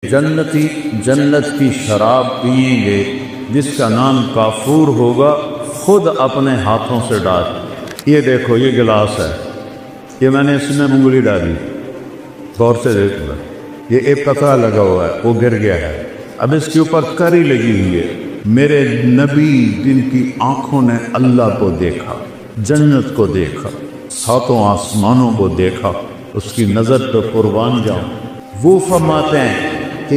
جنتی جنت کی شراب پئیں گے جس کا نام کافور ہوگا، خود اپنے ہاتھوں سے ڈال۔ یہ دیکھو، یہ گلاس ہے، یہ میں نے اس میں انگلی ڈالی، غور سے دیکھو، یہ ایک قطرہ لگا ہوا ہے، وہ گر گیا ہے، اب اس کے اوپر کری لگی ہوئی ہے۔ میرے نبی جن کی آنکھوں نے اللہ کو دیکھا، جنت کو دیکھا، ساتوں آسمانوں کو دیکھا، اس کی نظر پہ قربان جاؤں، وہ فرماتے ہیں کہ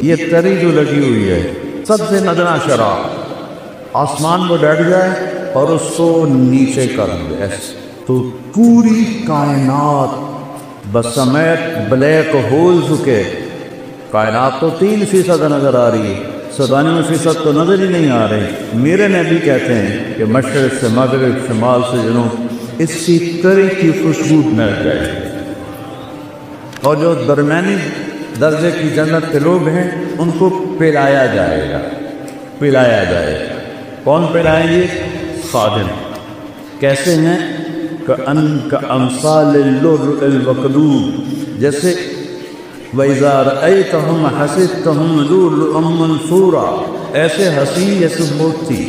یہ تری جو لگی ہوئی ہے، سب سے ندنا شراب آسمان کو ڈٹ جائے اور اس کو نیچے کر دے، تو پوری کائنات بسمیت بلیک ہولز کے، کائنات تو 3% نظر آ رہی ہے، 97% تو نظر ہی نہیں آ رہی۔ میرے نبی کہتے ہیں کہ مشرق سے مغرب، شمال سے جنوب، اس کی تری کی خوشبو مل جائے، اور جو درمیانی درجے کی جنت کے لوگ ہیں ان کو پلایا جائے گا، پلایا جائے گا۔ کون پلائیں گے؟ خادم۔ کیسے ہیں؟ کأمثال اللؤلؤ المکنون، جیسے وَإِذَا رَأَيْتَهُمْ حَسِبْتَهُمْ لُؤْلُؤًا مَنثُورًا، ایسے حسین جیسے موتی۔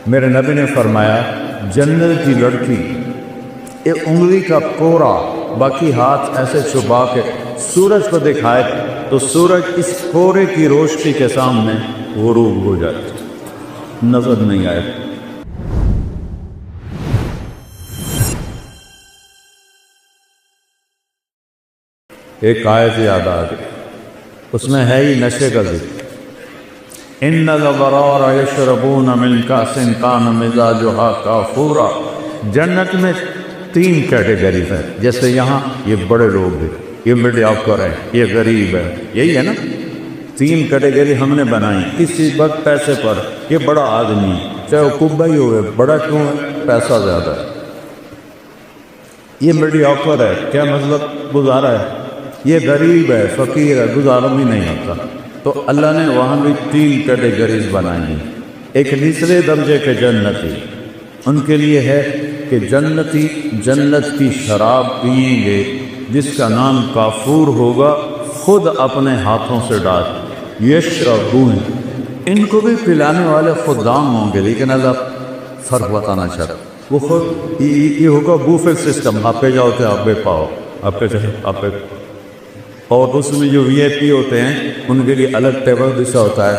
میرے نبی نے فرمایا جنت کی لڑکی ایک انگلی کا کورا، باقی ہاتھ ایسے چھپا کے سورج کو دکھائے تو سورج اس کورے کی روشنی کے سامنے غروب ہو جائے، نظر نہیں آئے۔ ایک آیت یاد آ گئی، اس میں ہے ہی نشے کا ذکر، ان الابرار یشربون من کأس کان مزاجها کافورا۔ جنت میں 3 کیٹیگریز ہیں، جیسے یہاں یہ بڑے لوگ ہیں، یہ مڈل آفر ہے، یہ غریب ہے، یہی ہے نا، 3 کیٹیگری ہم نے بنائی کسی وقت پیسے پر۔ یہ بڑا آدمی چاہے وہ کبا ہی ہوئے، بڑا کیوں ہے؟ پیسہ زیادہ ہے۔ یہ مڈل آفر ہے، کیا مطلب؟ گزارا ہے۔ یہ غریب ہے، فقیر ہے، گزارا بھی نہیں ہوتا۔ تو اللہ نے وہاں بھی 3 کیٹیگریز بنائی ہیں۔ ایک نچلے درجے کے جنتی، ان کے لیے ہے کہ جنتی جنت کی شراب پئیں گے جس کا نام کافور ہوگا، خود اپنے ہاتھوں سے ڈال۔ یشربون، ان کو بھی پلانے والے خدام ہوں گے، لیکن اللہ فرق بتانا چاہتا، وہ خود یہ ہوگا بوفے سسٹم، آپ پہ جاؤ تو آپ پہ پاؤ، آپ پہ چلے آپ پہ، اور اس میں جو وی آئی پی ہوتے ہیں ان کے لیے الگ ٹیبل بچھا ہوتا ہے۔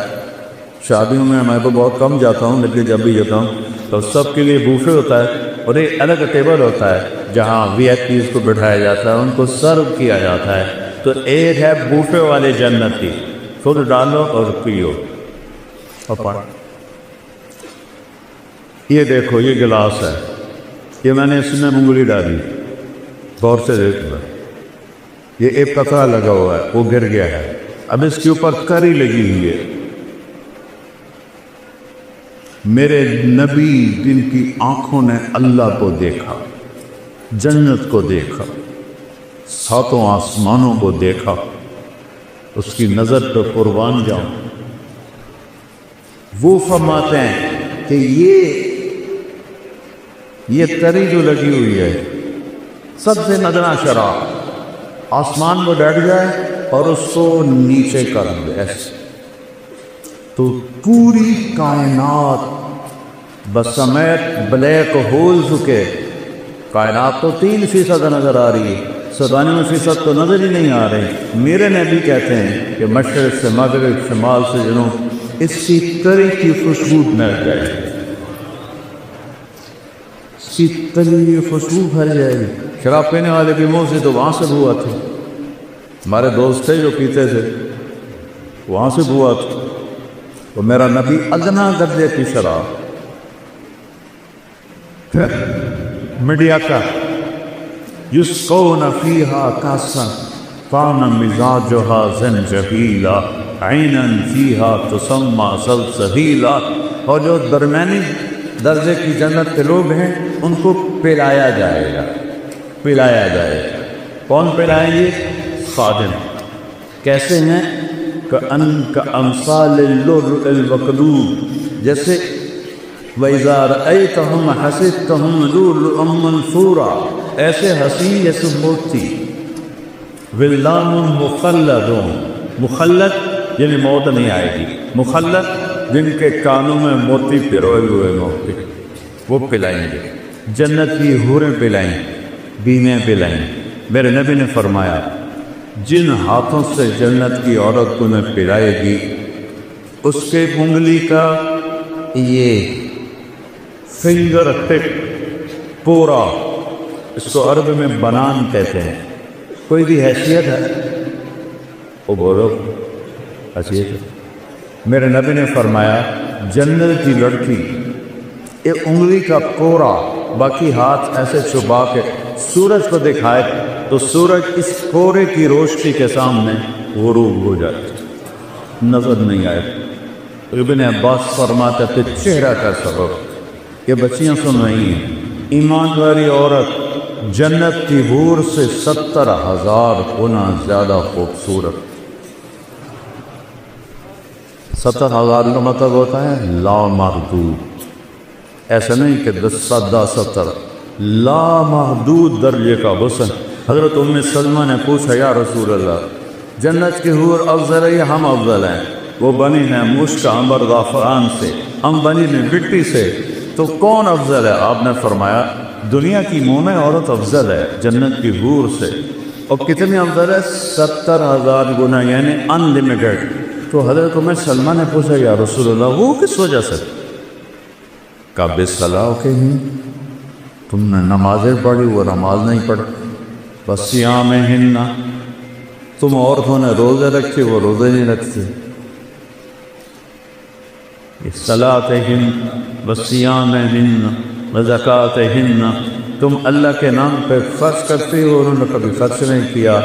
شادیوں میں میں تو بہت کم جاتا ہوں، لیکن جب بھی جاتا ہوں تو سب کے لیے بوفے ہوتا ہے، اور ایک الگ ٹیبل ہوتا ہے جہاں وی آئی پیز کو بٹھایا جاتا ہے، ان کو سرو کیا جاتا ہے۔ تو ایک ہے بوفے والے جنتی، خود ڈالو اور پیو اور پڑھ۔ یہ دیکھو، یہ گلاس ہے، یہ میں نے اس میں انگلی ڈالی، غور سے دیکھو، یہ ایک قطرہ لگا ہوا ہے، وہ گر گیا ہے، اب اس کے اوپر کری لگی ہوئی ہے۔ میرے نبی جن کی آنکھوں نے اللہ کو دیکھا، جنت کو دیکھا، ساتوں آسمانوں کو دیکھا، اس کی نظر پہ قربان جاؤں، وہ فرماتے ہیں کہ یہ تری جو لگی ہوئی ہے، سب سے ندنا شراب آسمان کو ڈٹ جائے اور اس کو نیچے کر دے، تو پوری کائنات بسمیت بلیک ہولز کے، کائنات تو 3% نظر آ رہی ہے، 97% تو نظر ہی نہیں آ رہی۔ میرے نبی کہتے ہیں کہ مشرق سے مغرب، شمال سے جنوب، اس کی تری کی خوشبو مل جائے، اس کی تری کی خوشبو پھیل جائے گی۔ شراب پینے والے کے منہ سے تو وہاں سے بو آتی، ہمارے دوست تھے جو پیتے تھے، وہاں سے بو آتی، تو میرا نبی ادنا درجے کی شراب، پھر میڈیا کا یسقون فیہا کاسا کان مزاجها زنجبیلا عینا فیہا تسمی سلسبیلا۔ اور جو درمیانی درجے کی جنت کے لوگ ہیں ان کو پلایا جائے گا، پلایا جائے گا۔ کون پلائیں گے؟ خادم۔ کیسے ہیں؟ کأمثال اللؤلؤ المکنون، جیسے وَإِذَا رَأَيْتَهُمْ حَسِبْتَهُمْ لُؤْلُؤًا مَنثُورًا، ایسے حسین جیسے موتی۔ ولدان مخلدون، مخلد یعنی موت نہیں آئے گی، مخلد جن کے کانوں میں موتی پروئے ہوئے موتی وہ پلائیں گے، جنت کی حوریں پلائیں، بیویں پلائیں۔ میرے نبی نے فرمایا جن ہاتھوں سے جنت کی عورت کو انہیں پلائے گی اس کے انگلی کا یہ فنگر ٹپ پورا، اس کو عرب میں بنان کہتے ہیں، کوئی بھی حیثیت ہے وہ بولو حیثیت ہے۔ میرے نبی نے فرمایا جنت کی لڑکی ایک انگلی کا کوڑا باقی ہاتھ ایسے چھپا کے سورج کو دکھائے تو سورج اس کوڑے کی روشنی کے سامنے غروب ہو جائے، نظر نہیں آئے۔ ابن عباس فرماتے تھے چہرہ کا سبب، یہ بچیاں سن رہی ہیں، ایمان والی عورت جنت کی حور سے 70,000 گنا زیادہ خوبصورت۔ 70,000 کا مطلب ہوتا ہے لامحدود، ایسا نہیں کہ 10 لامحدود درجے کا حسن۔ حضرت ام سلمہ نے پوچھا یا رسول اللہ جنت کی حور افضل ہے یا ہم افضل ہیں؟ وہ بنی ہیں مشک عنبر زعفران سے، ہم بنی ہیں مٹی سے، تو کون افضل ہے؟ آپ نے فرمایا دنیا کی مومن عورت افضل ہے جنت کی حور سے۔ اور کتنی افضل ہے؟ 70,000 گنا، یعنی ان لمیٹڈ۔ تو حضرت ام سلمہ نے پوچھا یا رسول اللہ وہ کس وجہ سے؟ کہا بالصلاح کے ہی تم نے نمازیں پڑھی وہ نماز نہیں پڑھی، وصیامہن تم عورتوں نے روزے رکھے وہ روزے نہیں رکھتے، صلاتہن وصیامہن وزکاتہن تم اللہ کے نام پہ خرچ کرتے ہو، انہوں نے کبھی خرچ نہیں کیا۔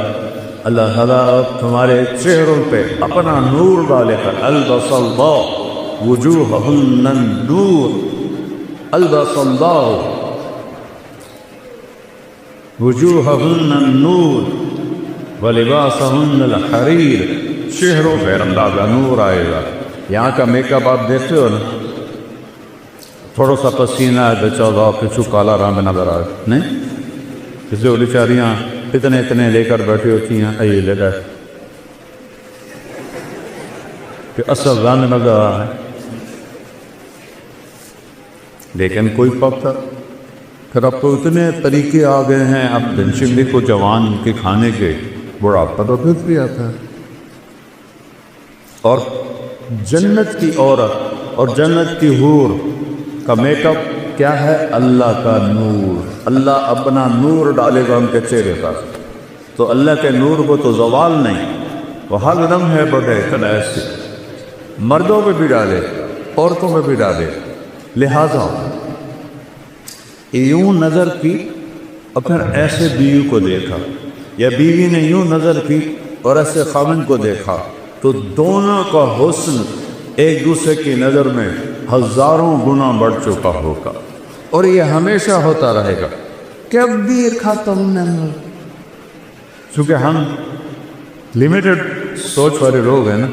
اللہ تعالیٰ تمہارے چہروں پہ اپنا نور ڈالے کر البس اللہ وجوہہن النور، البس اللہ وجوہہن النور ولباسہن الحریر، چہروں پہ اللہ کا نور آئے گا۔ یہاں کا میک اپ آپ دیکھتے ہو نا، تھوڑا سا پسینہ ہے بچہ کچھ کالا رنگ نظر آئے نہیں، کسی وہ بیچاریاں اتنے لے کر بیٹھی ہوتی ہیں، یہ لے گئے کہ اصل رنگ نظر آ رہا ہے، لیکن کوئی پکتا۔ پھر اب تو اتنے طریقے آ گئے ہیں، اب دنشندی کو جوان کے کھانے کے بڑھاپا تو پھر بھی آتا ہے۔ اور جنت کی عورت اور جنت کی حور کا میک اپ کیا ہے؟ اللہ کا نور، اللہ اپنا نور ڈالے گا ان کے چہرے پر، تو اللہ کے نور کو تو زوال نہیں، وہ ہر دم ہے بڑے ایسے، مردوں پہ بھی ڈالے عورتوں پہ بھی ڈالے۔ لہذا یوں نظر کی اور پھر ایسے بیوی کو دیکھا، یا بیوی نے یوں نظر کی اور ایسے خاوند کو دیکھا، تو دونوں کا حسن ایک دوسرے کی نظر میں ہزاروں گنا بڑھ چکا ہوگا، اور یہ ہمیشہ ہوتا رہے گا، کبھی ختم نہیں۔ چونکہ ہم لمیٹڈ سوچ والے لوگ ہیں نا،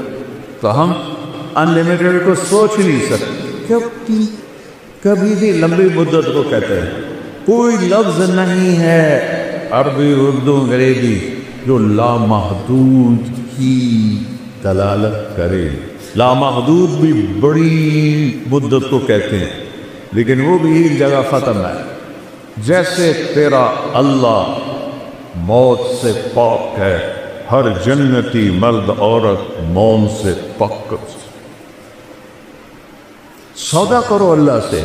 تو ہم ان لمیٹڈ کو سوچ ہی نہیں سکتے۔ کبھی بھی لمبی مدت کو کہتے ہیں، کوئی لفظ نہیں ہے عربی اردو انگریزی جو لامحدود کی دلالت کرے۔ لامحدود بھی بڑی مدت کو کہتے ہیں، لیکن وہ بھی ایک جگہ ختم ہے۔ جیسے تیرا اللہ موت سے پاک ہے، ہر جنتی مرد عورت موت سے پاک۔ سودا کرو اللہ سے،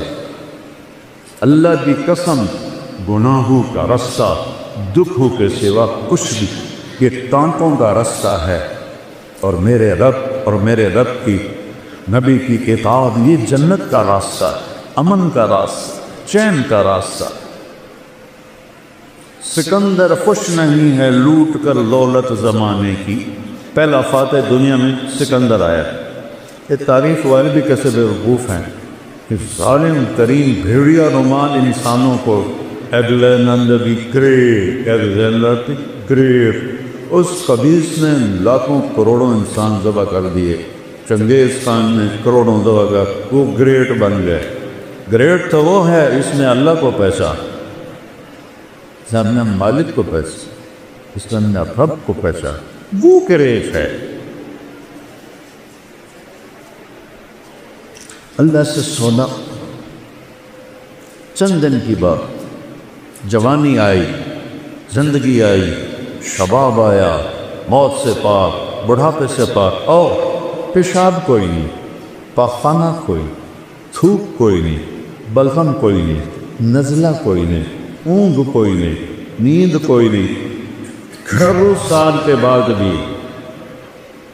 اللہ کی قسم گناہوں کا رستہ دکھوں کے سوا کچھ بھی، یہ ٹانٹوں کا رستہ ہے، اور میرے رب کی نبی کی کتاب یہ جنت کا راستہ، امن کا راستہ، چین کا راستہ۔ سکندر خوش نہیں ہے لوٹ کر دولت زمانے کی، پہلا فاتح دنیا میں سکندر آیا۔ یہ تعریف والے بھی کیسے بیوقوف ہیں کہ ظالم ترین بھیڑیا نمان انسانوں کو ایگلینڈر دی گریٹ، اس خبیث نے لاکھوں کروڑوں انسان ذبح کر دیے، چنگیز خان نے کروڑوں ذبح کر، وہ گریٹ بن گئے۔ گریٹ تو وہ ہے اس نے اللہ کو پہچانا، اس نے اپنے مالک کو پہچانا، اس نے اپنے رب کو پہچانا، وہ گریٹ ہے۔ اللہ سے سونا، چند دن کی بات، جوانی آئی، زندگی آئی، شباب آیا، موت سے پاک، بڑھاپے سے پاک، اور پیشاب کوئی نہیں، پاخانہ کوئی، تھوک کوئی نہیں، بلغم کوئی نہیں، نزلہ کوئی نہیں، اونگ کوئی نہیں، نیند کوئی نہیں، گھروں سال کے بعد بھی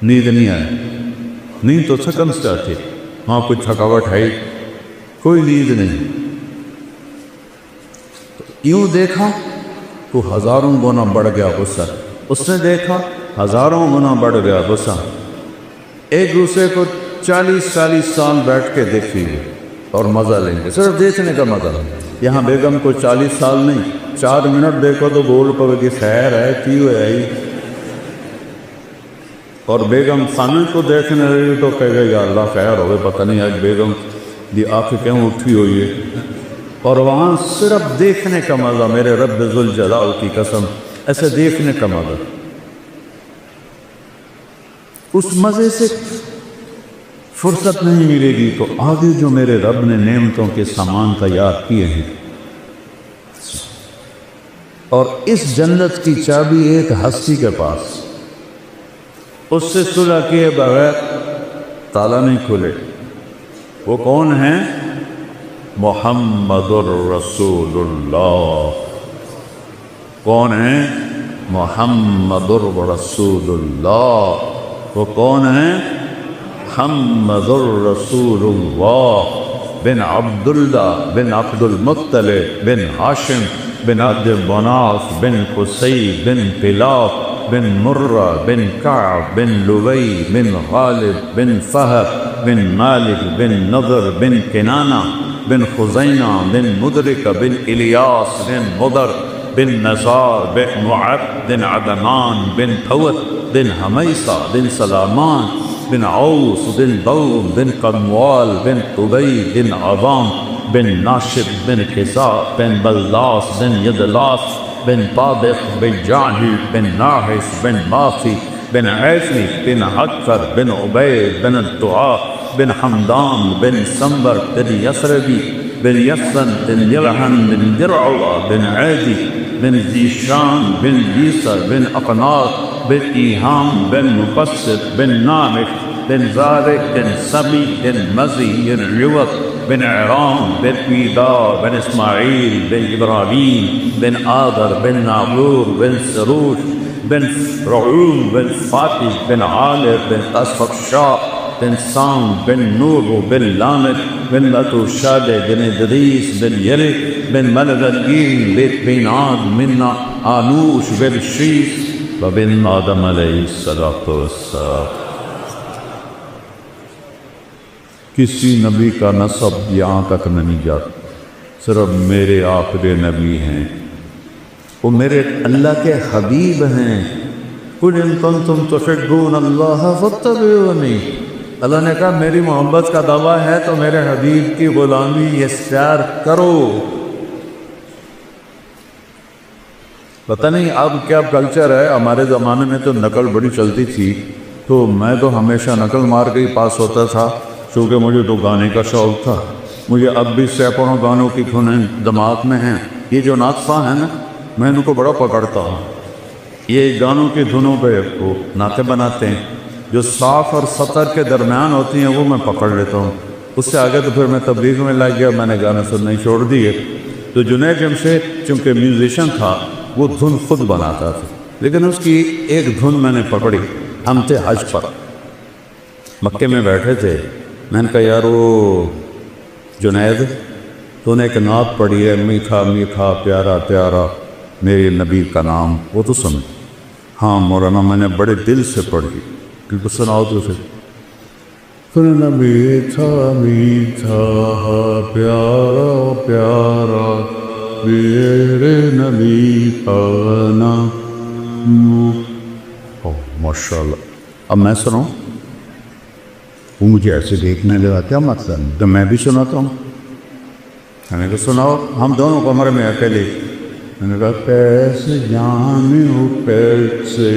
نیند نہیں آئی۔ نیند تو تھکن سے آتی، وہاں کوئی تھکاوٹ ہے، کوئی نیند نہیں۔ یوں دیکھا تو ہزاروں گنا بڑھ گیا غصہ، اس نے دیکھا ہزاروں گنا بڑھ گیا غصہ۔ ایک دوسرے کو 40 سال بیٹھ کے دیکھیں گے اور مزہ لیں گے، صرف دیکھنے کا مزہ۔ یہاں بیگم کو 40 سال نہیں، 4 منٹ دیکھو تو بول پڑے گی خیر ہے کی ہوئے ہے، اور بیگم خانہ کو دیکھنے رہی تو کہے گا یا اللہ خیر ہوئے، پتہ نہیں آج بیگم دی آنکھ کیوں اٹھی ہوئی ہے۔ اور وہاں صرف دیکھنے کا مزہ، میرے رب ذوالجلال کی قسم، ایسے دیکھنے کا مزہ۔ اس مزے سے فرصت نہیں ملے گی تو آگے جو میرے رب نے نعمتوں کے سامان تیار کیے ہیں، اور اس جنت کی چابی ایک ہستی کے پاس، اس سے صلح کیے بغیر تالا نہیں کھلے۔ وہ کون ہیں؟ محمد الرسول اللہ۔ کون ہیں؟ محمد الرسول اللہ۔ وہ کون ہیں؟ محمد الرسول اللہ بن عبداللہ بن عبد المطلب بن ہاشم بن عبد مناف بن قصی بن کلاب بن مرہ بن کعب بن لبی بن غالب بن فہد بن مالک بن نضر بن کنانہ بن خزینہ بن مدرک بن الیاس بن مضر بن نزار بن معد بن عدنان بن حوت بن حمیصہ بن سلامان بن عوس بن دوم بن قنوال بن قبی بن عظام بن ناشب بن خزاء بن بلاس بن یدلاس بن طابق بن جاہل بن ناحس بن ماسی بن عیسی بن حکر بن عبید بن الدعاء بن حمدان بن سنبر بن یسربی بن یسن بن یلحن بن درعوہ بن عیدی بن زیشان بن بیسر بن اقناط بن ایہام بن مقصد بن نامح بن زارق بن سبی بن مزی بن عوت بن عرام بن عیدار بن اسماعیل بن ابراہیم بن آدر بن ناغور بن سروش بن رعوم بن فاتح بن عالر بن اسفقشاء بن سام بن نور بن لامد بن لتوشاد بن ادریس بن یلک بن ملدین بن عاد من آنوش بن شیس وبن آدم علیہ السلام۔ کسی نبی کا نسب یہاں تک نہیں جاتا، صرف میرے آخری نبی ہیں، وہ میرے اللہ کے حبیب ہیں۔ قُلْ إِن كُنتُمْ تُحِبُّونَ اللَّهَ فَاتَّبِعُونِي۔ اللہ نے کہا میری محبت کا دعویٰ ہے تو میرے حبیب کی غلامی اختیار کرو۔ پتہ نہیں اب کیا کلچر ہے، ہمارے زمانے میں تو نقل بڑی چلتی تھی، تو میں تو ہمیشہ نقل مار کے ہی پاس ہوتا تھا، چونکہ مجھے تو گانے کا شوق تھا۔ مجھے اب بھی سینکڑوں گانوں کی دھنیں دماغ میں ہیں۔ یہ جو ناطفہ ہیں نا، میں ان کو بڑا پکڑتا ہوں۔ یہ گانوں کی دھنوں پہ وہ نعتیں بناتے ہیں، جو صاف اور سطر کے درمیان ہوتی ہیں وہ میں پکڑ لیتا ہوں۔ اس سے آگے تو پھر میں تبلیغ میں لگ گیا، میں نے گانے سننے چھوڑ دیے۔ تو جنید جمشید چونکہ میوزیشن تھا، وہ دھن خود بناتا تھا، لیکن اس کی ایک دھن میں نے پکڑی۔ ہم تھے حج پر، مکے میں بیٹھے تھے، میں نے کہا یار وہ جنید تو نے ایک نعت پڑھی ہے، میٹھا میٹھا پیارا پیارا میرے نبی کا نام، وہ تو سن۔ ہاں مولانا میں نے بڑے دل سے پڑھی، بالکل سناؤ تو پھر۔ سننا میٹھا میٹھا پیارا پیارا میرے نبی کا نام۔ ماشاء اللہ۔ اب میں سناؤں؟ وہ مجھے ایسے دیکھنے لگا، کیا مطلب؟ تو میں بھی سناتا ہوں۔ میں نے کہا سناؤ، ہم دونوں کمرے میں اکیلے۔ میں نے کہا کیسے جانے ہو کیسے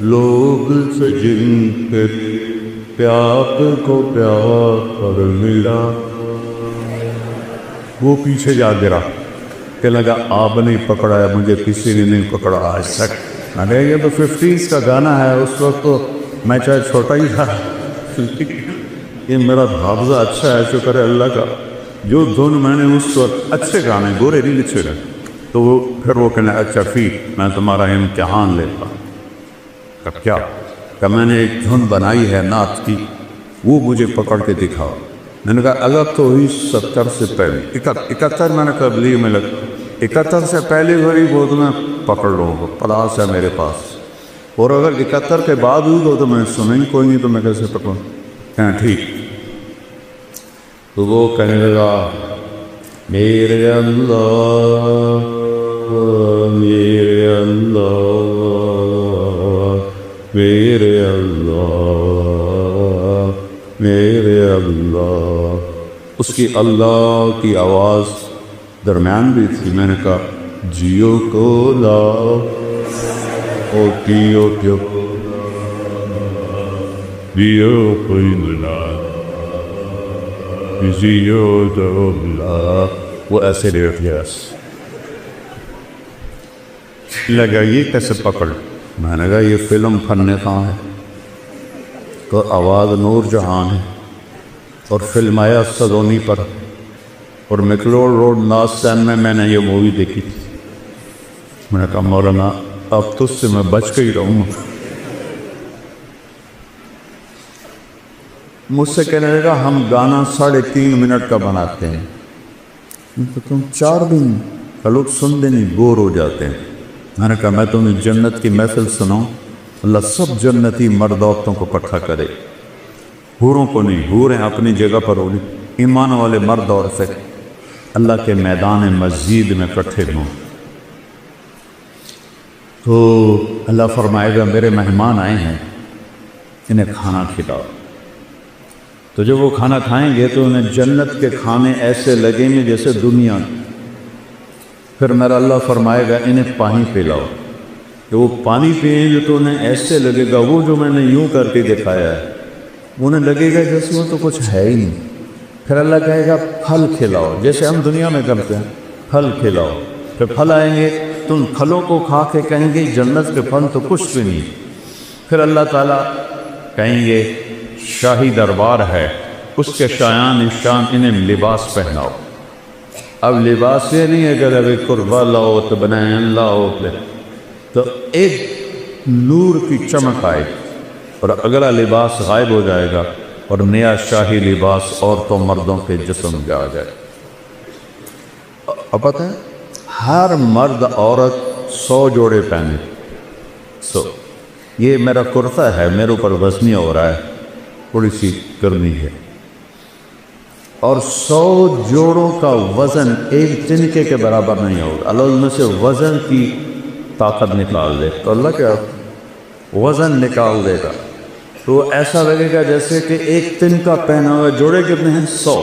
لوگ سے جن کے پیاپ کو پیار ملا، وہ پیچھے جا گرا کہ لگا آپ نے پکڑا ہے، مجھے کسی نے نہیں پکڑا آج تک۔ ارے یہ تو 50s کا گانا ہے، اس وقت تو میں چاہے چھوٹا ہی تھا، یہ میرا حافظہ اچھا ہے، شکر ہے اللہ کا۔ جو دھن میں نے اس وقت اچھے گانے گورے نہیں لکھے گئے، تو وہ پھر وہ کہنا اچھا فی میں تمہارا امتحان لیتا۔ کہ کیا؟ کہ میں نے ایک دھن بنائی ہے نعت کی، وہ مجھے پکڑ کے دکھاؤ۔ میں نے کہا اگر تو ہوئی 70 سے پہلے، 71 میں نے تبلیغ میں لگ، 71 سے پہلے ہوئی وہ تو میں پکڑ لوں گا، پلاس ہے میرے پاس، اور اگر 71 کے بعد ہوئی تو میں سنیں گی کوئی نہیں، تو میں کیسے پکڑوں؟ کہنا ٹھیک۔ تو وہ کہنے لگا میرے اللہ میرے اللہ میرے اللہ میرے اللہ۔ اس کی اللہ کی آواز درمیان بھی تھی۔ میں نے کہا جیو کو لاؤ او کیو کیو جیو کوئی ملا جیو تو ملا، وہ ایسے ریٹ یس لگا یہ کیسے پکڑ؟ میں نے کہا یہ فلم فن کہاں ہے، تو آواز نور جہان ہے، اور فلم آیا سلونی پر، اور مکلوڈ روڈ ناسین میں نے یہ مووی دیکھی تھی۔ میں نے کہا مولانا اب تجھ سے میں بچ کے ہی رہوں گا۔ مجھ سے کہنے لگا ہم گانا 3.5 منٹ کا بناتے ہیں، تو تم 4 دن کا لوگ سنتے نہیں بور ہو جاتے ہیں۔ میں نے کہا میں تمہیں جنت کی محفل سناؤں، اللہ سب جنتی مرد عورتوں کو اکٹھا کرے، حوروں کو نہیں، حوریں اپنی جگہ پر ہوگی، ایمان والے مرد عورتیں اللہ کے میدان مسجد میں اکٹھے ہوں۔ تو اللہ فرمائے گا میرے مہمان آئے ہیں، انہیں کھانا کھلاؤ۔ تو جب وہ کھانا کھائیں گے تو انہیں جنت کے کھانے ایسے لگیں گے جیسے دنیا۔ پھر میرا اللہ فرمائے گا انہیں پانی پلاؤ، کہ وہ پانی پئیں گے تو انہیں ایسے لگے گا، وہ جو میں نے یوں کر کے دکھایا ہے انہیں لگے گا جیسے وہ تو کچھ ہے ہی نہیں۔ پھر اللہ کہے گا پھل کھلاؤ، جیسے ہم دنیا میں کرتے ہیں، پھل کھلاؤ۔ پھر پھل آئیں گے تو ان پھلوں کو کھا کے کہیں گے جنت کے پھل تو کچھ بھی نہیں۔ پھر اللہ تعالیٰ کہیں گے شاہی دربار ہے، اس کے شایان شان انہیں لباس پہناؤ۔ اب لباس یہ نہیں ہے کہ ابھی قربہ لاؤ تو بنائیں لاؤ، تو ایک نور کی چمک آئے اور اگلا لباس غائب ہو جائے گا، اور نیا شاہی لباس عورتوں مردوں کے جسم پہ آ جائے۔ اب پتہ ہے ہر مرد عورت 100 جوڑے پہنے، یہ میرا کرتا ہے، میرے اوپر وزنی ہو رہا ہے، تھوڑی سی کرنی ہے، اور 100 جوڑوں کا وزن ایک تنکے کے برابر نہیں ہوگا۔ اللہ ان میں سے وزن کی طاقت نکال دے تو اللہ کیا وزن نکال دے گا، تو ایسا لگے گا جیسے کہ ایک تنکا پہنا ہوا۔ جوڑے کتنے ہیں؟ 100۔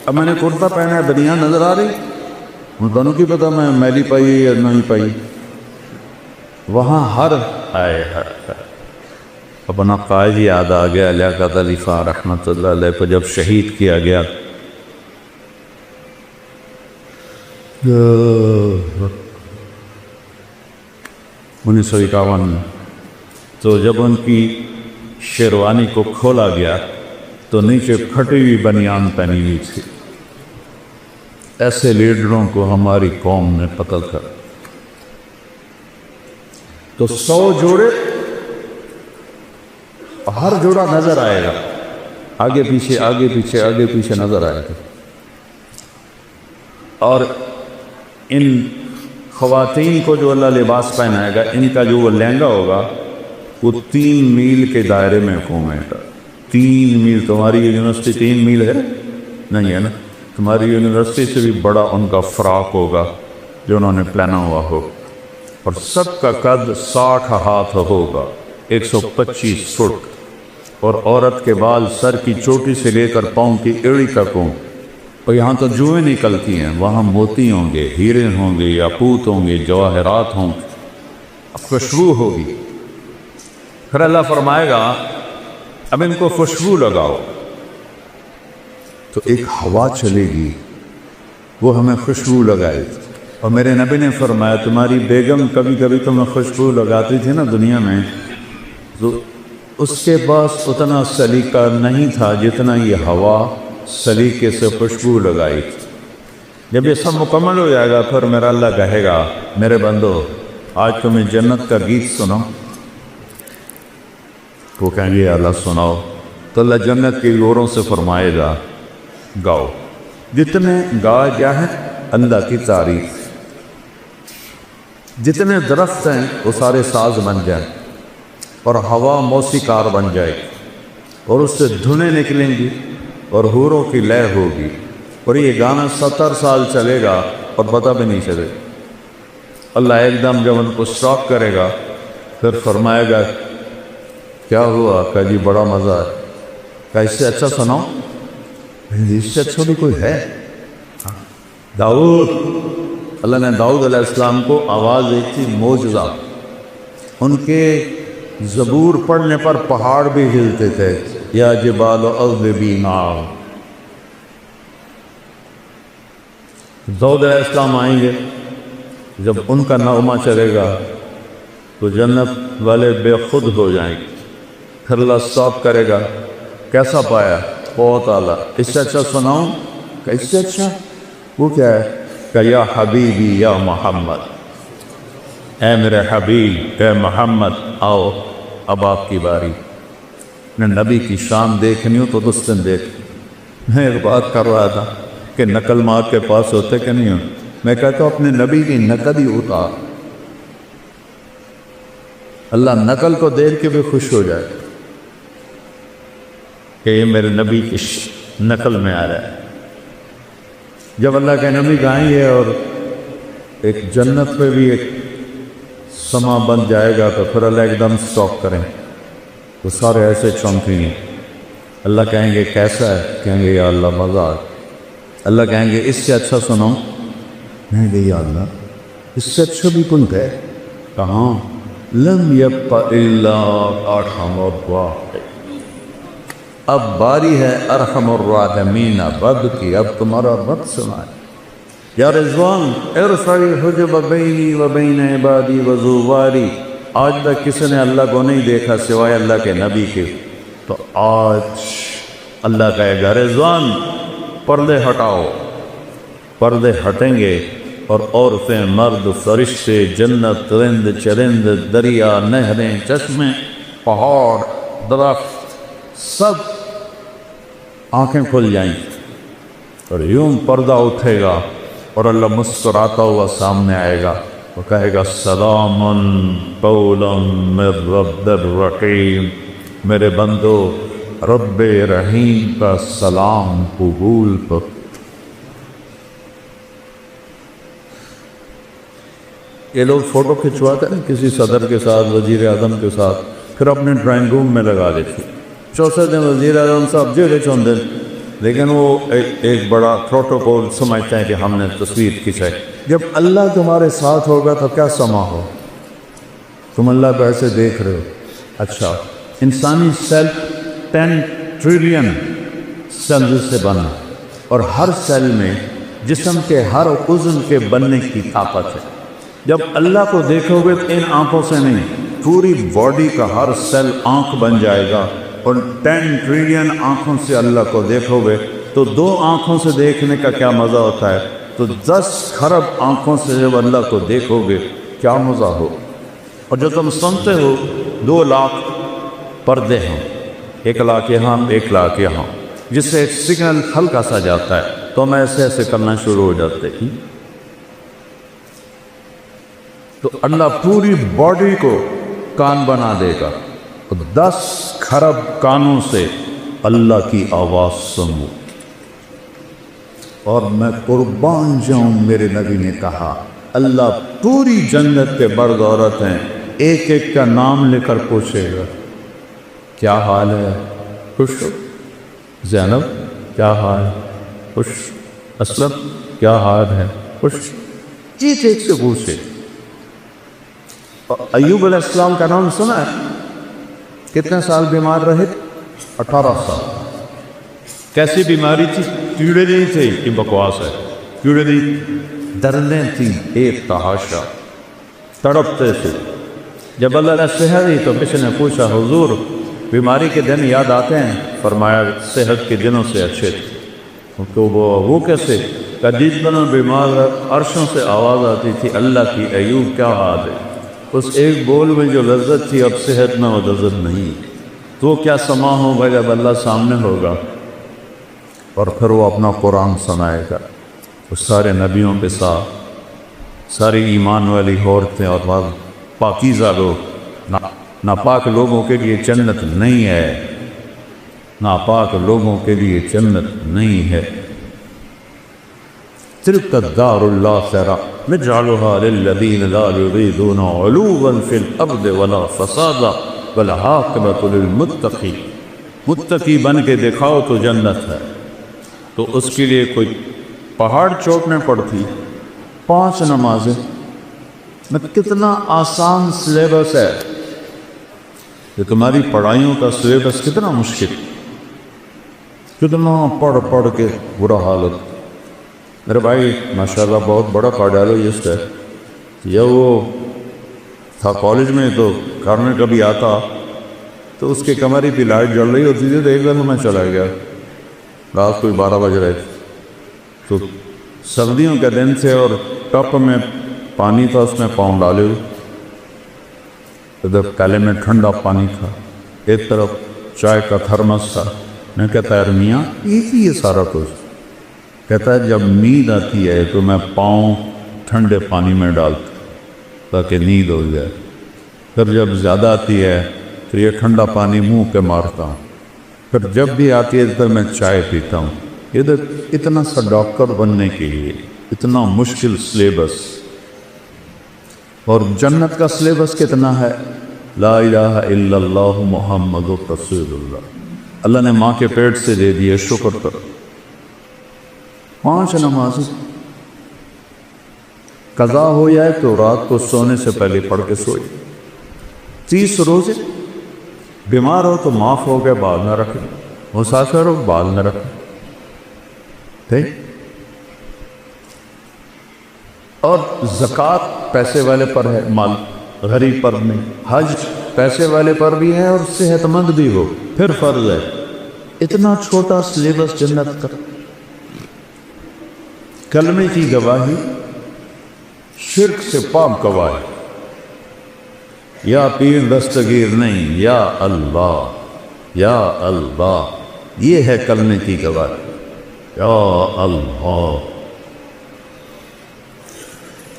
اب میں نے کرتا پہنا ہے، بنیان نظر آ رہی، ان دونوں کی پتہ میں میلی پائی یا نہیں پائی، وہاں ہر آئے اپنا قائد یاد آ گیا، لیاقت علی خان رحمۃ اللہ علیہ کو جب شہید کیا گیا۔ 1951 میں تو جب ان کی شیروانی کو کھولا گیا تو نیچے پھٹی ہوئی بنیان پہنی ہوئی تھی۔ ایسے لیڈروں کو ہماری قوم نے قتل کر، تو 100 جوڑے، ہر جوڑا نظر آئے گا، آگے پیچھے آگے پیچھے آگے پیچھے نظر آئے گا۔ اور ان خواتین کو جو اللہ لباس پہنائے گا، ان کا جو وہ لہنگا ہوگا وہ 3 میل کے دائرے میں گھومے گا۔ 3 میل، تمہاری یونیورسٹی 3 میل ہے نہیں ہے نا، تمہاری یونیورسٹی سے بھی بڑا ان کا فراق ہوگا جو انہوں نے پہنا ہوا ہو، اور سب کا قد 60 ہاتھ ہوگا، 125 فٹ، اور عورت کے بال سر کی چوٹی سے لے کر پاؤں کی ایڑی تک ہوں، اور یہاں تو جوئیں نکلتی ہیں، وہاں موتی ہوں گے، ہیرے ہوں گے، یاقوت ہوں گے، جواہرات ہوں گے، خوشبو ہوگی۔ پھر اللہ فرمائے گا اب ان کو خوشبو لگاؤ، تو ایک ہوا چلے گی، وہ ہمیں خوشبو لگائے۔ اور میرے نبی نے فرمایا تمہاری بیگم کبھی کبھی تمہیں خوشبو لگاتی تھی نا دنیا میں، تو اس کے پاس اتنا سلیقہ نہیں تھا جتنا یہ ہوا سلیقے سے خوشبو لگائی تھی۔ جب یہ سب مکمل ہو جائے گا پھر میرا اللہ کہے گا میرے بندو آج تمہیں جنت کا گیت سناؤ، وہ کہیں گے اللہ سناؤ، تو اللہ جنت کے گوروں سے فرمائے گا گاؤ، جتنے گا کیا ہے اللہ کی تعریف، جتنے درخت ہیں وہ سارے ساز بن جائیں اور ہوا موسیقار بن جائے گی اور اس سے دھنیں نکلیں گی اور حوروں کی لے ہوگی، اور یہ گانا 70 سال چلے گا اور پتہ بھی نہیں چلے گا۔ اللہ ایک دم جب ان کو اسٹاپ کرے گا پھر فرمائے گا کیا ہوا؟ کہ جی بڑا مزہ ہے۔ کہ اس سے اچھا سناؤ؟ اس سے اچھا بھی کوئی ہے؟ داؤد، اللہ نے داؤد علیہ السلام کو آواز دی تھی معجزہ، ان کے زبور پڑھنے پر پہاڑ بھی ہلتے تھے، یا جبال اوبی معاہ۔ داؤد علیہ السلام آئیں گے، جب ان کا نغمہ چلے گا تو جنت والے بے خود ہو جائیں گے، پھر اللہ اسٹاپ کرے گا، کیسا پایا؟ بہت اعلیٰ، اس سے اچھا سناؤں؟ کہ اس سے اچھا وہ کیا ہے؟ کہ یا حبیبی یا محمد، اے میرے حبیب اے محمد آؤ اب آپ کی باری۔ میں نبی کی شان دیکھنی ہو تو دستن دیکھ۔ میں ایک بات کر رہا تھا کہ نقل مار کے پاس ہوتے کہ نہیں ہو، میں کہتا ہوں اپنے نبی کی نقل ہی اتار، اللہ نقل کو دیکھ کے بھی خوش ہو جائے کہ یہ میرے نبی کی نقل میں آ رہا ہے۔ جب اللہ کے نبی گائیں گے اور ایک جنت پہ بھی ایک سما بن جائے گا تو پھر اللہ ایک دم سٹاپ کریں تو سارے ایسے چونکیں گے، اللہ کہیں گے کیسا ہے؟ کہیں گے یا اللہ مزہ آ۔ اللہ کہیں گے اس سے اچھا سناؤں؟ کہیں گے یا اللہ اس سے اچھا بھی کوئی ہے؟ کہاں؟ لم یبق الا ارحم الراحمین، اب باری ہے ارحم الراحمین رب کی، اب تمہارا رب سنائے۔ یا رضوان ارفع الحجب بینی و بین عبادی و زواری، آج تک کسی نے اللہ کو نہیں دیکھا سوائے اللہ کے نبی کے، تو آج اللہ کہے گا رضوان پردے ہٹاؤ، پردے ہٹیں گے اور عورتیں مرد فرشتے جنت رند چرند دریا نہریں چشمے پہاڑ درخت سب آنکھیں کھل جائیں اور یوں پردہ اٹھے گا اور اللہ مسکراتا ہوا سامنے آئے گا، وہ کہے گا سلام قولا من رب الرحیم، میرے بندو رب رحیم کا سلام قبول کر۔ یہ لوگ فوٹو کھنچواتے ہیں کسی صدر کے ساتھ وزیر اعظم کے ساتھ، پھر اپنے ڈرائنگ روم میں لگا دیتے، چوتھے دن وزیر اعظم صاحب جیڑے چوندے، لیکن وہ ایک بڑا پروٹوکول سمجھتے ہیں کہ ہم نے تصویر کھینچائی۔ جب اللہ تمہارے ساتھ ہوگا تو کیا سما ہو، تم اللہ کو ایسے دیکھ رہے ہو۔ اچھا انسانی سیل 10 ٹریلین سیلز سے بنا اور ہر سیل میں جسم کے ہر عضو کے بننے کی طاقت ہے۔ جب اللہ کو دیکھو گے تو ان آنکھوں سے نہیں، پوری باڈی کا ہر سیل آنکھ بن جائے گا، اور 10 ٹریلین آنکھوں سے اللہ کو دیکھو گے تو 2 آنکھوں سے دیکھنے کا کیا مزہ ہوتا ہے، تو 10 کھرب آنکھوں سے جب اللہ کو دیکھو گے کیا مزہ ہو۔ اور جو تم سنتے ہو 2 لاکھ پردے ہیں، 1 لاکھ یہاں 1 لاکھ یہاں، جس سے ایک سگنل ہلکا سا جاتا ہے تو ہم ایسے ایسے کرنا شروع ہو جاتے ہیں۔ تو اللہ پوری باڈی کو کان بنا دے گا، 10 کھرب کانوں سے اللہ کی آواز سنو۔ اور میں قربان جاؤں، میرے نبی نے کہا اللہ پوری جنت کے مرد عورت ہیں، ایک ایک کا نام لے کر پوچھے گا کیا حال ہے، خوش ہو؟ زینب کیا حال ہے، خوش؟ اسلم کیا حال ہے، خوش؟ ایک ایک سے پوچھے۔ ایوب علیہ السلام کا نام سنا ہے؟ کتنے سال بیمار رہے؟ 18 سال. کیسی بیماری تھی؟ کیڑے نہیں تھے کہ بکواس ہے، کیڑے نہیں، دردیں تھیں ایک تحاشا، تڑپتے تھے. جب اللہ نے صحت دی تو کسی نے پوچھا حضور بیماری کے دن یاد آتے ہیں؟ فرمایا صحت کے دنوں سے اچھے تھے. تو وہ کیسے؟ جس دنوں بیمار عرشوں سے آواز آتی تھی اللہ کی ایوب کیا حال ہے، اس ایک بول میں جو لذت تھی اب صحت میں وہ لذت نہیں. تو کیا سما ہوگا جب اللہ سامنے ہوگا اور پھر وہ اپنا قرآن سنائے گا. وہ سارے نبیوں کے ساتھ ساری ایمان والی عورتیں اور پاکیزہ لوگ. ناپاک لوگوں کے لیے جنت نہیں ہے، ناپاک لوگوں کے لیے جنت نہیں ہے. تلک الدار الآخرہ نجعلها للذین لا یریدون علوا فی الارض ولا فسادا والعاقبۃ للمتقین. متقی بن کے دکھاؤ تو جنت ہے. تو اس کے لیے کوئی پہاڑ چوٹنے پڑتی. 5 نمازیں میں کتنا آسان سلیبس ہے، کہ تمہاری پڑھائیوں کا سلیبس کتنا مشکل، کتنا پڑھ کے برا حالت. میرے بھائی ماشاءاللہ بہت بڑا کارڈیالوجسٹ ہے، یا وہ تھا کالج میں تو گھر میں کبھی آتا تو اس کے کمرے پہ لائٹ جل رہی ہوتی تھی تو ایک دن میں چلا گیا، رات کوئی 12 بج رہے تھے. تو سردیوں کے دن تھے اور ٹپ میں پانی تھا، اس میں پاؤں ڈالے ہوئے، ادھر کالے میں ٹھنڈا پانی تھا، ایک طرف چائے کا تھرمس تھا. میں کہتا ہے میاں یہ سارا کچھ. کہتا ہے جب نیند آتی ہے تو میں پاؤں ٹھنڈے پانی میں ڈالتا تاکہ نیند ہو جائے، پھر جب زیادہ آتی ہے پھر یہ ٹھنڈا پانی منہ پہ مارتا ہوں، پھر جب بھی آتی ہے تو میں چائے پیتا ہوں. ادھر اتنا سا ڈاکٹر بننے کے لیے اتنا مشکل سلیبس. اور جنت کا سلیبس کتنا ہے؟ لا الہ الا اللہ محمد رسول اللہ. اللہ نے ماں کے پیٹ سے دے دیے، شکر کرو. 5 نمازیں قضا ہو جائے تو رات کو سونے سے پہلے پڑھ کے سوئے. 30 روزے. بیمار ہو تو معاف ہو گئے، بال نہ رکھے. مسافر ہو بال نہ رکھے. اور زکوٰۃ پیسے والے پر ہے، مال غریب پر نہیں. حج پیسے والے پر بھی ہے اور صحت مند بھی ہو پھر فرض ہے. اتنا چھوٹا سلیبس جنت کا. کلمے کی گواہی شرک سے پاک گواہی. یا پیر دستگیر نہیں، یا اللہ یا اللہ، یہ ہے کلمے کی گواہی. یا اللہ.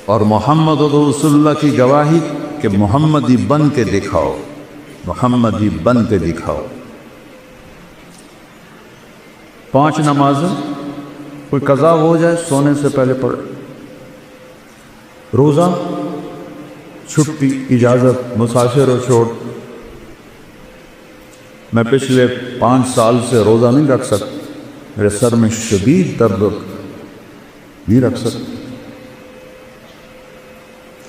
اور محمد رسول اللہ کی گواہی کہ محمدی بن کے دکھاؤ، محمدی بن کے دکھاؤ. 5 نمازیں کوئی قضا ہو جائے سونے سے پہلے پڑھے. روزہ چھٹی اجازت، مسافر و چھوڑ. میں پچھلے 5 سال سے روزہ نہیں رکھ سکتا، میرے سر میں شدید درد نہیں رکھ سکتا.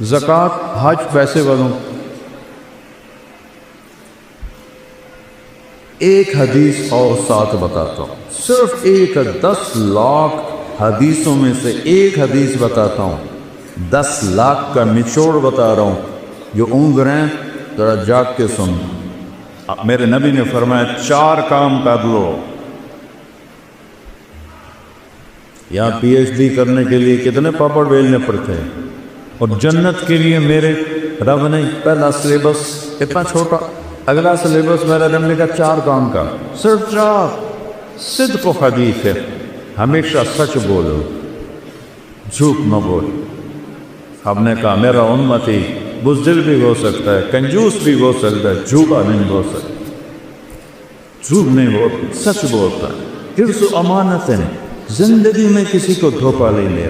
زکوٰۃ حج پیسے والوں. ایک حدیث اور ساتھ بتاتا ہوں، صرف ایک 10 لاکھ حدیثوں میں سے ایک حدیث بتاتا ہوں. 10 لاکھ کا نچوڑ بتا رہا ہوں. جو اونگ رہے ہیں ذرا جاگ کے سن. میرے نبی نے فرمایا 4 کام کر لو. یہاں پی ایچ ڈی کرنے کے لیے کتنے پاپڑ بیلنے پڑتے ہیں، اور جنت کے لیے میرے رب نے پہلا سلیبس اتنا چھوٹا، اگلا سلیبس میرے رب نے کہا 4 کام کا، صرف 4. صدق و حدیث ہے، ہمیشہ سچ بولو، جھوٹ نہ بولو. ہم نے کہا میرا امتی بزدل بھی ہو سکتا ہے، کنجوس بھی ہو سکتا ہے، جھوٹا نہیں ہو سکتا. جھوٹ نہیں بولتا، سچ بولتا ہے. حفظ و امانت ہے، زندگی میں کسی کو دھوکہ نہیں لے.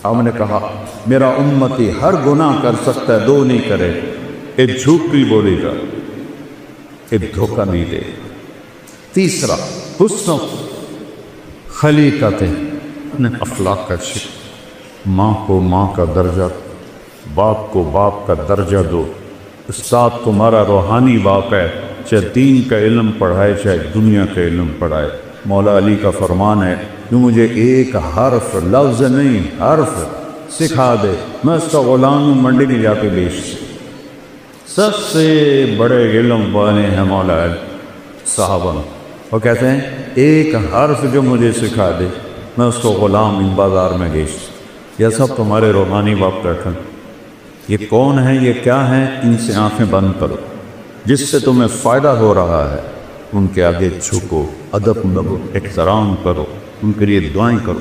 ہم نے کہا میرا امتی ہر گناہ کر سکتا ہے، 2 نہیں کرے، ایک جھوٹ بھی بولے گا، ایک دھوکہ نہیں دے. تیسرا حسن خلیقت، اپنے اخلاق کا شکر. ماں کو ماں کا درجہ، باپ کو باپ کا درجہ دو. استاد تمہارا روحانی باپ ہے، چاہے دین کا علم پڑھائے چاہے دنیا کا علم پڑھائے۔ مولا علی کا فرمان ہے جو مجھے ایک حرف، لفظ نہیں حرف سکھا دے میں اس کا غلام ہوں، منڈی میں جا کے بیچ۔ سب سے بڑے علم والے ہیں مولا علی صحابہ، وہ کہتے ہیں ایک حرف جو مجھے سکھا دے میں اس کو غلام ان بازار میں بیچ۔ یہ سب تمہارے روحانی باپ بیٹھے، یہ کون ہیں، یہ کیا ہیں، ان سے آنکھیں بند کرو، جس سے تمہیں فائدہ ہو رہا ہے ان کے آگے جھکو، ادب کرو، احترام کرو، ان کے لیے دعائیں کرو۔